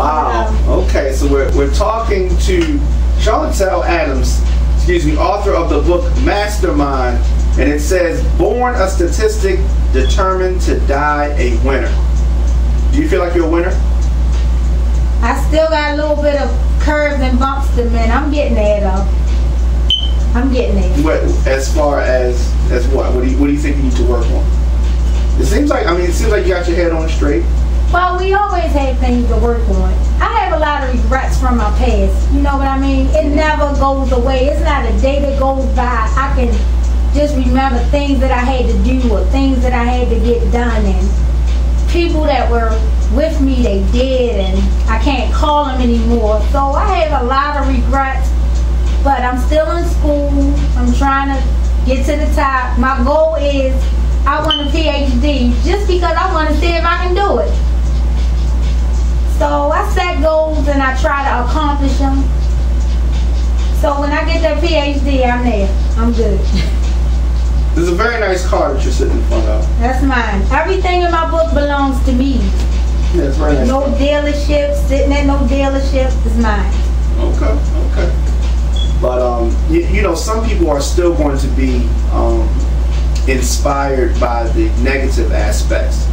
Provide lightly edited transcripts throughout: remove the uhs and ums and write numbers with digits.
Wow. Okay, so we're talking to Shontel Adams, author of the book Mastermind, and it says, born a statistic, determined to die a winner. Do you feel like you're a winner? I still got a little bit of curves and bumps to mend. I'm getting there though. I'm getting there. What, as far as what? What do you think you need to work on? It seems like you got your head on straight. Well, we always have things to work on. I have a lot of regrets from my past. You know what I mean? It never goes away. It's not a day that goes by I can just remember things that I had to do or things that I had to get done, and people that were with me, they did, and I can't call them anymore. So I have a lot of regrets, but I'm still in school. I'm trying to get to the top. My goal is I want a PhD just because I want to see if I can do it. So I set goals and I try to accomplish them. So when I get that PhD, I'm there. I'm good. There's a very nice car that you're sitting in front of. That's mine. Everything in my book belongs to me. Yeah, it's very nice. No dealership, sitting at no dealership, is mine. Okay. But you know, some people are still going to be inspired by the negative aspects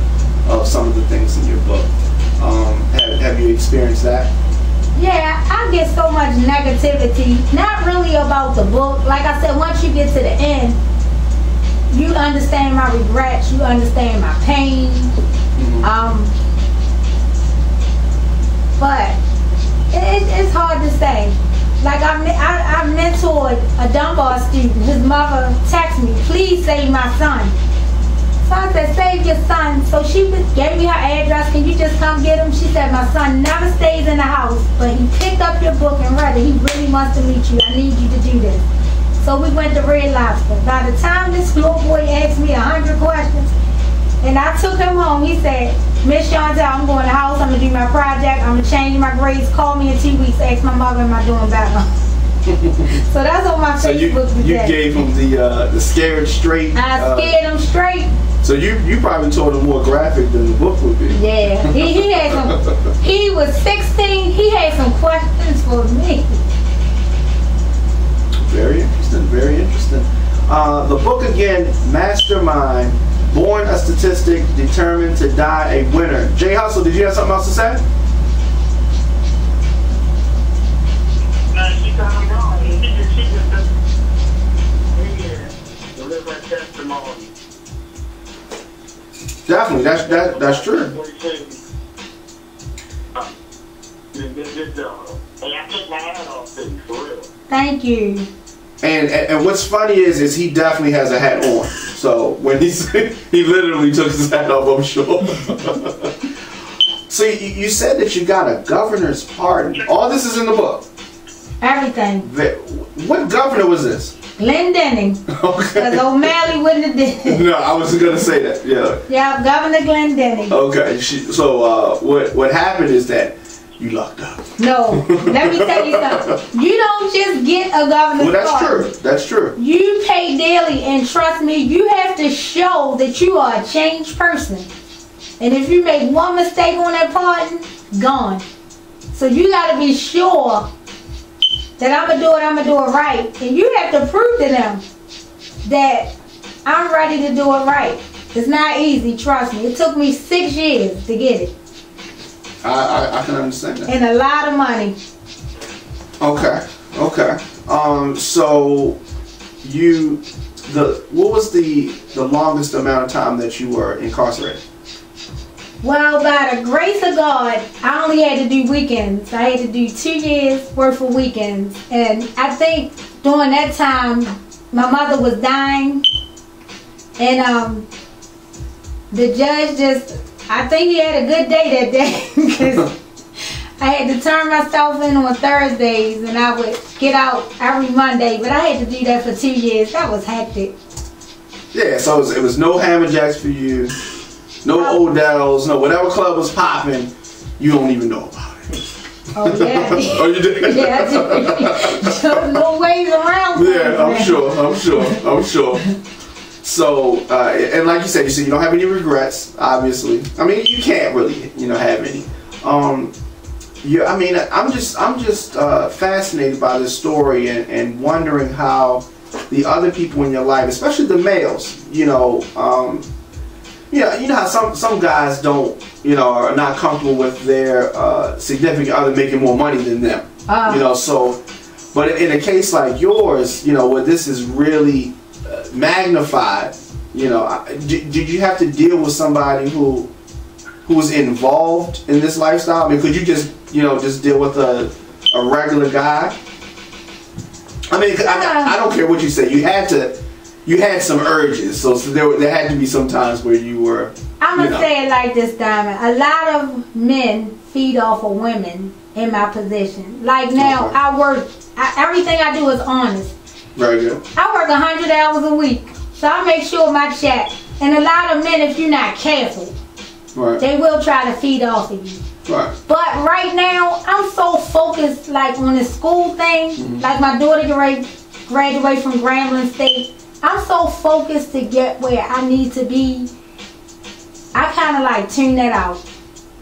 of some of the things in your book. Have you experienced that? Yeah, I get so much negativity. Not really about the book. Like I said, once you get to the end, you understand my regrets, you understand my pain. But it's hard to say. Like I mentored a Dunbar student. His mother texted me, please save my son. So I said, save your son. So she gave me her address. Can you just come get him? She said, my son never stays in the house, but he picked up your book and read it. He really wants to meet you. I need you to do this. So we went to Red Lobster. By the time this little boy asked me 100 questions, and I took him home, he said, Miss Shontel, I'm going to the house. I'm going to do my project. I'm going to change my grades. Call me in 2 weeks. Ask my mother, am I doing better? So that's what my Facebook was. You gave him the scared straight. I scared him straight. So you probably told him more graphic than the book would be. Yeah, he had some. He was 16. He had some questions for me. Very interesting. Very interesting. The book again, Mastermind. Born a statistic, determined to die a winner. Jay Hustle, did you have something else to say? She kind of wrong. She just deliver a testimony. Definitely, that's true. Thank you. And what's funny is he definitely has a hat on. So when he literally took his hat off, I'm sure. So you said that you got a governor's pardon. All this is in the book. Everything. What governor was this? Glendenning. Okay. Because O'Malley wouldn't have did it. No, I wasn't gonna say that. Yeah. Yeah, Governor Glendenning. Okay. So what happened is that you locked up. No, let me tell you something. You don't just get a governor's pardon. True. That's true. You pay daily, and trust me, you have to show that you are a changed person. And if you make one mistake on that pardon, gone. So you got to be sure that I'm going to do it right. And you have to prove to them that I'm ready to do it right. It's not easy, trust me. It took me 6 years to get it. I can understand that. And a lot of money. Okay. So what was the longest amount of time that you were incarcerated? Well, by the grace of God, I only had to do weekends. I had to do 2 years worth of weekends. And I think during that time, my mother was dying. And the judge I think he had a good day that day. Because I had to turn myself in on Thursdays and I would get out every Monday. But I had to do that for 2 years. That was hectic. Yeah, so it was no Hammer Jacks for you. No Odell's, no whatever club was popping, you don't even know about it. Oh yeah. Oh, you did? Yeah, I did. No ways around. Yeah, I'm sure. So, and like you said, you don't have any regrets, obviously. I mean, you can't really, have any. Yeah, I mean, I'm just fascinated by this story and wondering how the other people in your life, especially the males, you know how some guys don't, are not comfortable with their significant other making more money than them, so, but in a case like yours, where this is really magnified, did you have to deal with somebody who's involved in this lifestyle? I mean, could you just deal with a regular guy? I mean, I don't care what you say. You had some urges, so there had to be some times where you were. I'm gonna say it like this, Diamond. A lot of men feed off of women in my position. Like now, Okay. I work. Everything I do is honest. Very good. I work 100 hours a week, so I make sure my check. And a lot of men, if you're not careful, Right. they will try to feed off of you. Right. But right now, I'm so focused, like on the school thing. Mm-hmm. Like my daughter graduate from Grambling State. I'm so focused to get where I need to be. I kind of like tune that out.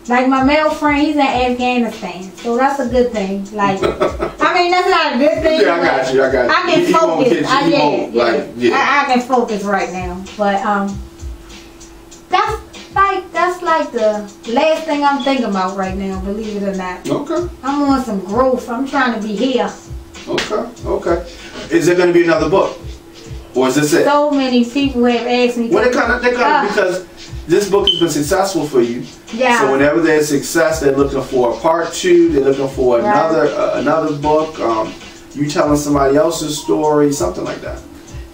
Like my male friend, he's in Afghanistan, so that's a good thing. Like, I mean, that's not a good thing. Yeah, I got you. I can He won't focus. hit you. He won't, I can focus right now. But that's like the last thing I'm thinking about right now. Believe it or not. Okay. I'm on some growth. I'm trying to be here. Okay. Is there going to be another book, or is this it? So many people have asked me. Well, they kind of because this book has been successful for you. Yeah. So whenever there's success, they're looking for a part 2. They're looking for another book. You telling somebody else's story, something like that.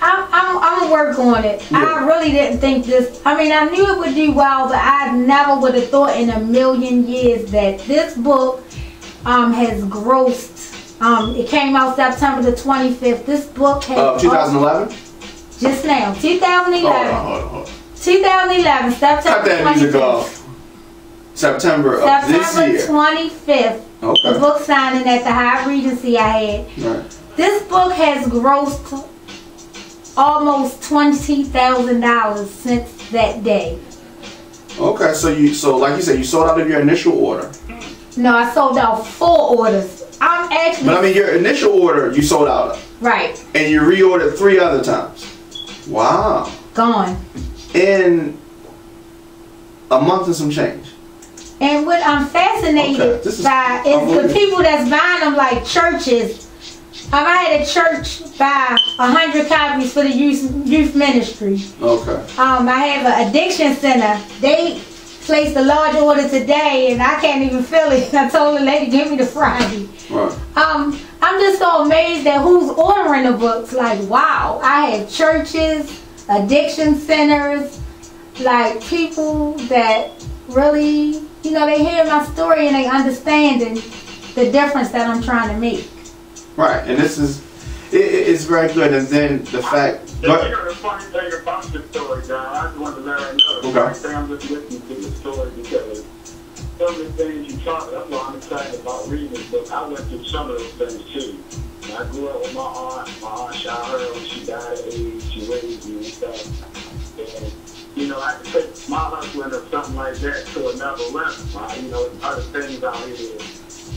I'm gonna work on it. Yeah. I really didn't think this. I mean, I knew it would do well, but I never would have thought in a million years that this book has grossed. It came out September the 25th. This book has 2011. Just now, 2011. Hold on. 2011, September Cut that music 25th. off. September of this year. September 25th. Okay. The book signing at the High Regency I had. Right. This book has grossed almost $20,000 since that day. Okay, so like you said, you sold out of your initial order. No, I sold out 4 orders. I'm actually. But I mean, your initial order you sold out of. Right. And you reordered 3 other times. Wow. Gone. In a month and some change. And what I'm fascinated by is the people that's buying them, like churches. I had a church buy 100 copies for the youth ministry. Okay. I have an addiction center. They placed a large order today, and I can't even feel it. I told the lady, give me the Friday. Right. I'm just so amazed at who's ordering the books. Like, wow. I have churches, addiction centers, like people that really, they hear my story and they understanding the difference that I'm trying to make. Right, and this is, it's very good, and then the fact. The funny thing about the story, John, I just wanted to let her know. The funny thing, I'm just listening to the story because some of the things you talk, that's why I'm excited about reading this book. I went through some of those things too. I grew up with my aunt shot her when she died of AIDS, she raised me and stuff. And, I could take my husband or something like that to another level. Other things out here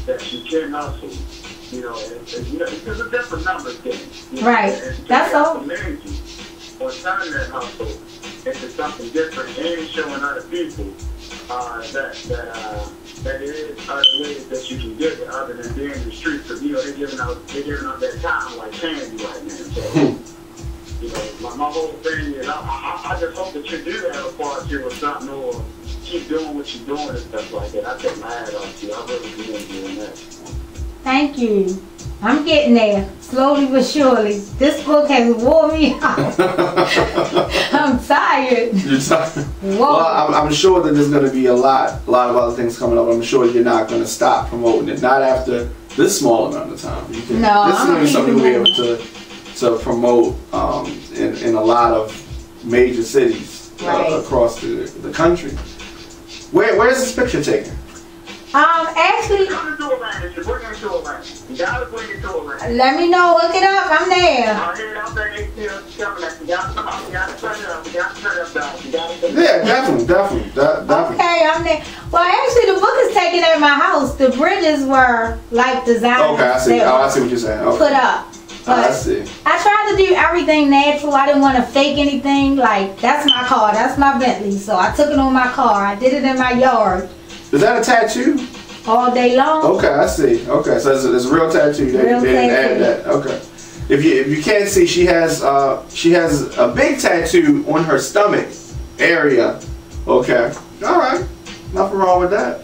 that you can hustle. It's a different number thing. Right. That's all. Or turn that hustle into something different and showing other people that there is other ways that you can get it other than being in the streets. Because they're giving out that time like candy right now. So my whole thing is I just hope that you do have a part here or something, or keep doing what you're doing and stuff like that. I take my hat off to you. I really do doing that. Thank you. I'm getting there, slowly but surely. This book has wore me out. I'm tired. You're tired? Whoa. Well, I'm sure that there's going to be a lot of other things coming up. I'm sure you're not going to stop promoting it. Not after this small amount of time. This is going to be something you'll be able to promote in a lot of major cities across the country. Where is this picture taken? Actually, let me know. Look it up. I'm there. Yeah, definitely. Okay, I'm there. Well, actually, the book is taken making at my house, the bridges were like designed. Okay, I see. Oh, I see what you're saying. Okay. Put up. But I see. I tried to do everything natural. I didn't want to fake anything. Like, that's my car. That's my Bentley. So I took it on my car. I did it in my yard. Is that a tattoo? All day long. Okay, I see. Okay, so it's a real tattoo. They didn't add that. Okay. If you can't see, she has a big tattoo on her stomach area. Okay. All right. Nothing wrong with that.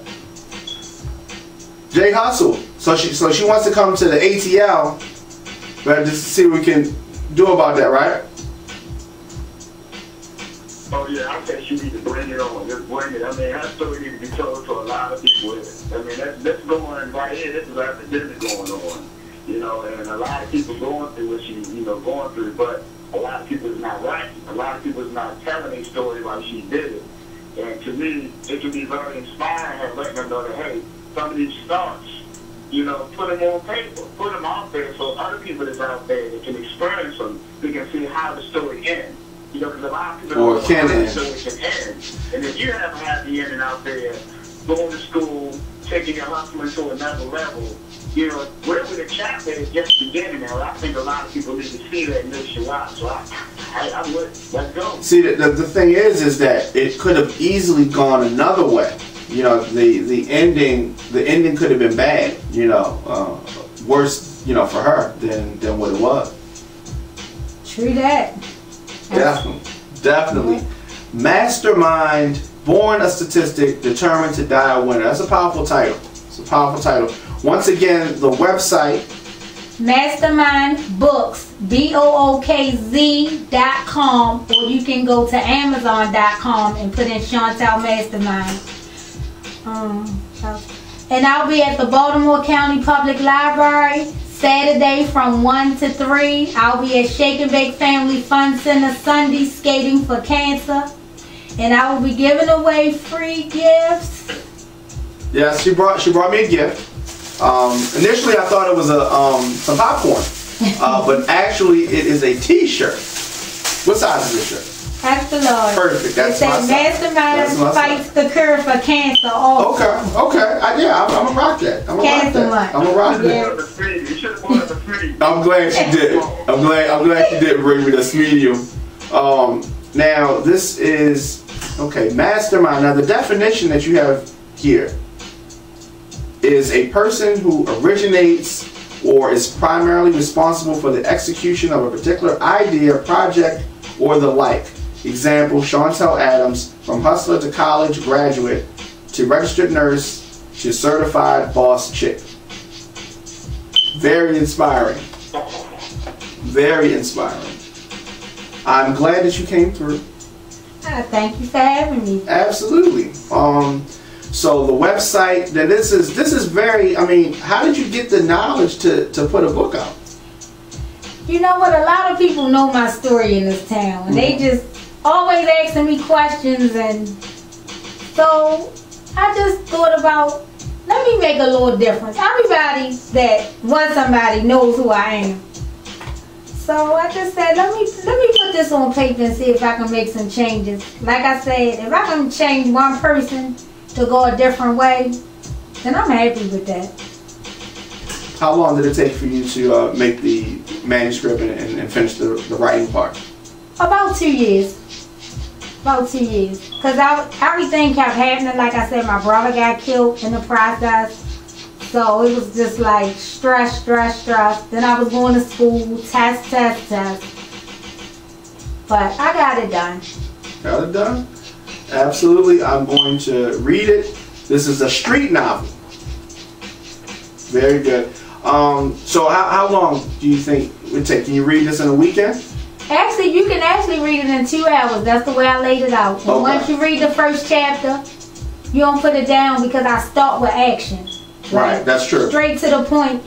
J Hustle. So she wants to come to the ATL. But just to see what we can do about that, right? Oh yeah, I think you need to bring it on. Just bring it. I mean, her story needs to be told to a lot of people. I mean, that's going right here. This is an epidemic going on, you know, and a lot of people going through what she, going through. But a lot of people is not writing. A lot of people is not telling their story like she did it. And to me, it can be very inspiring, her letting them know that, hey, some of these thoughts, put them on paper, put them out there so other people that's out there that can experience them, they can see how the story ends. Because a lot of people don't know how the story can end. And if you have a happy ending out there, going to school, taking your hustling to another level, wherever the chapter is just beginning now, I think a lot of people need to see that and lift you out. So I would, let's go. See, the thing is that it could have easily gone another way. The ending could have been bad, worse, for her than what it was. True that. Definitely. Mastermind, born a statistic, determined to die a winner. That's a powerful title. It's a powerful title. Once again, the website. Mastermind Books, BOOKZ.com, or you can go to Amazon.com and put in Shontel Mastermind. And I'll be at the Baltimore County Public Library Saturday from 1 to 3. I'll be at Shake and Bake Family Fun Center Sunday skating for cancer. And I will be giving away free gifts. Yes, she brought me a gift. Initially I thought it was some popcorn. But actually it is a t-shirt. What size is this shirt? Extra large. Perfect. That's my Mastermind fights the cure for cancer. Also. Okay. I'm gonna rock that. I'm gonna rock that. I'm glad she did. I'm glad she did bring me this medium. Now this is Mastermind. Now the definition that you have here is a person who originates or is primarily responsible for the execution of a particular idea, project, or the like. Example, Shontel Adams, from hustler to college graduate to registered nurse to certified boss chick. Very inspiring. Very inspiring. I'm glad that you came through. Thank you for having me. Absolutely. So the website, then this is very, how did you get the knowledge to put a book out? You know what, a lot of people know my story in this town. And they just always asking me questions, and so I just thought about, let me make a little difference. Everybody that wants somebody knows who I am. So I just said, let me put this on paper and see if I can make some changes. Like I said, if I can change one person to go a different way, then I'm happy with that. How long did it take for you to make the manuscript and finish the writing part? About 2 years. About 2 years. Because everything kept happening. Like I said, my brother got killed in the process. So it was just like stress. Then I was going to school, test. But I got it done. Got it done? Absolutely. I'm going to read it. This is a street novel. Very good. So how long do you think it would take? Can you read this in a weekend? Actually, you can actually read it in 2 hours. That's the way I laid it out. And once you read the first chapter, you don't put it down because I start with action. Right, that's true. Straight to the point.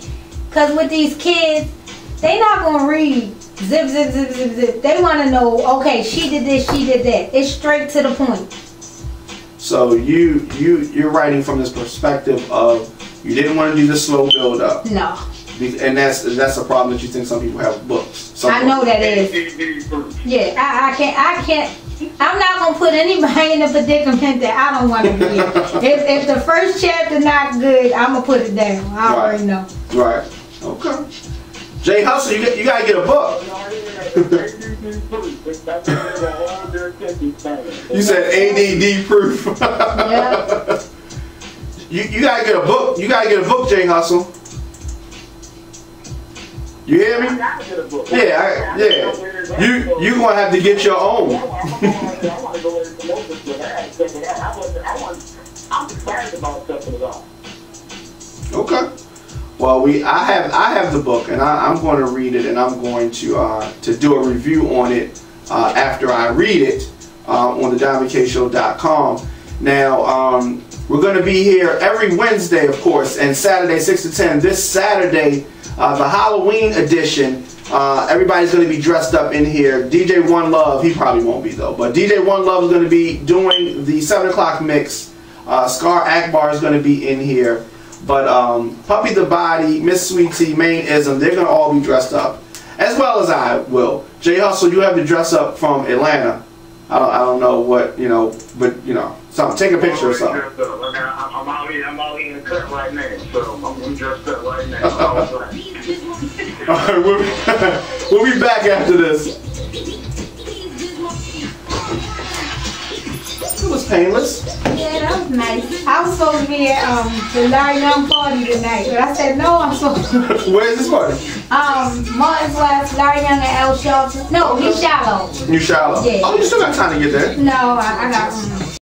Because with these kids, they not going to read zip. They want to know, okay, she did this, she did that. It's straight to the point. So you're writing from this perspective of you didn't want to do the slow build up. No. And that's a problem that you think some people have with books. I know that is. Yeah, I can't. I'm not gonna put anybody in a predicament that I don't want to be in. If the first chapter not good, I'm gonna put it down. I already know. Right. Okay. Jay Hustle, you gotta get a book. You said ADD proof. Yeah. You gotta get a book. You gotta get a book, Jay Hustle. You hear me? Yeah, yeah. You gonna have to get your own. Okay. Well, I have the book, and I'm going to read it, and I'm going to do a review on it after I read it on the DiamondKShow.com. Now, we're going to be here every Wednesday, of course, and Saturday 6 to 10. This Saturday, the Halloween edition. Everybody's going to be dressed up in here. DJ One Love, he probably won't be though, but DJ One Love is going to be doing the 7 o'clock mix. Scar Akbar is going to be in here. But Puppy the Body, Miss Sweetie, Main Ism, they're going to all be dressed up. As well as I will. Jay Hustle, you have to dress up from Atlanta. I don't know what, you know, but, you know, something. Take a picture or something. I'm out here in the cut right now, so I'm dressed up right now. Alright, we'll be back after this. It was painless. Yeah, that was nice. I was supposed to be at the Larry Young party tonight, but I said no. I'm supposed to. Where's this party? Martin's West, Larry Young and L Shelton. No, New Shallow. New Shallow. Yeah. Oh, you still got time to get there. No, I got.